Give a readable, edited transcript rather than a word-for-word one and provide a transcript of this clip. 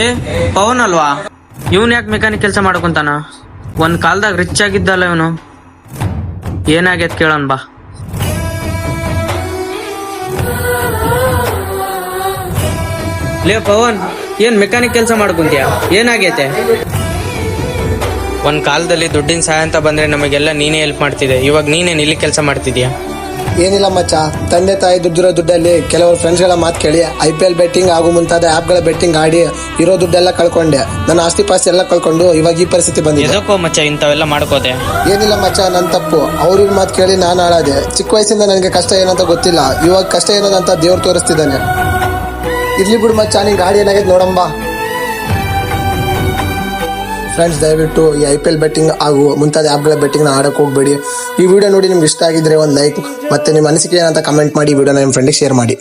ಏ ಪವನ್ ಅಲ್ವಾ? ಇವನ್ ಯಾಕೆ ಮೆಕ್ಯಾನಿಕ್ ಕೆಲಸ ಮಾಡ್ಕೊಂತಾನ? ಒಂದ್ ಕಾಲದಾಗ ರಿಚ್ ಆಗಿದ್ದಲ್ಲ ಇವನು. ಏನಾಗೈತ್ ಕೇಳೋಣ ಬಾ. ಲೇ ಪವನ್, ಏನ್ ಮೆಕ್ಯಾನಿಕ್ ಕೆಲಸ ಮಾಡ್ಕೊಂತೀಯ? ಏನಾಗೈತೆ? ಒಂದ್ ಕಾಲದಲ್ಲಿ ದುಡ್ಡಿನ ಸಹಾಯ ಅಂತ ಬಂದ್ರೆ ನಮಗೆಲ್ಲ ನೀನೇ ಹೆಲ್ಪ್ ಮಾಡ್ತಿದ್ದೆ. ಇವಾಗ ನೀನೇನ್ ಇಲ್ಲಿ ಕೆಲಸ ಮಾಡ್ತಿದ್ಯಾ? ಏನಿಲ್ಲ ಮಚ್ಚ, ತಂದೆ ತಾಯಿ ದುಡ್ಡಿರೋ ದುಡ್ಡಲ್ಲಿ ಕೆಲವರು ಫ್ರೆಂಡ್ಸ್ಗಳ ಮಾತು ಕೇಳಿ IPL ಬೆಟ್ಟಿಂಗ್ ಹಾಗೂ ಮುಂತಾದ ಆ್ಯಪ್ಗಳ ಬೆಟ್ಟಿಂಗ್ ಆಡಿ ಇರೋ ದುಡ್ಡೆಲ್ಲ ಕಳ್ಕೊಂಡೆ. ನನ್ನ ಆಸ್ತಿ ಪಾಸ್ತಿ ಎಲ್ಲ ಕಳ್ಕೊಂಡು ಇವಾಗ ಈ ಪರಿಸ್ಥಿತಿ ಬಂದಿದೆ. ಎದಕ್ಕೋ ಮಚ್ಚ ಇಂಥವೆಲ್ಲ ಮಾಡ್ಕೋದೆ? ಏನಿಲ್ಲ ಮಚ್ಚ, ನನ್ನ ತಪ್ಪು. ಅವ್ರ ಮಾತು ಕೇಳಿ ನಾನು ಹಾಳಾದೆ. ಚಿಕ್ಕ ವಯಸ್ಸಿಂದ ನನಗೆ ಕಷ್ಟ ಏನಂತ ಗೊತ್ತಿಲ್ಲ. ಇವಾಗ ಕಷ್ಟ ಏನದಂತ ದೇವ್ರು ತೋರಿಸ್ತಿದ್ದಾನೆ. ಇರ್ಲಿ ಬಿಡು ಮಚ್ಚ, ನೀನ್ ಗಾಡಿ ಏನಾಗೈತೆ ನೋಡಂಬ. ಫ್ರೆಂಡ್ಸ್, ದಯವಿಟ್ಟು ಈ IPL ಬೆಟ್ಟಿಂಗ್ ಹಾಗೂ ಮುಂತಾದ ಆ್ಯಪ್ಗಳ ಬೆಟ್ಟಿಂಗ್ನ ಆಡೋಕೆ ಹೋಗಬೇಡಿ. ಈ ವಿಡಿಯೋ ನೋಡಿ ನಿಮ್ಗೆ ಇಷ್ಟ ಆಗಿದ್ರೆ ಒಂದು ಲೈಕ್, ಮತ್ತೆ ನಿಮ್ಮ ಅನಿಸಿಕೆ ಏನಂತ ಕಮೆಂಟ್ ಮಾಡಿ. ವಿಡಿಯೋನ ನಿಮ್ಮ ಫ್ರೆಂಡಿಗೆ ಶೇರ್ ಮಾಡಿ.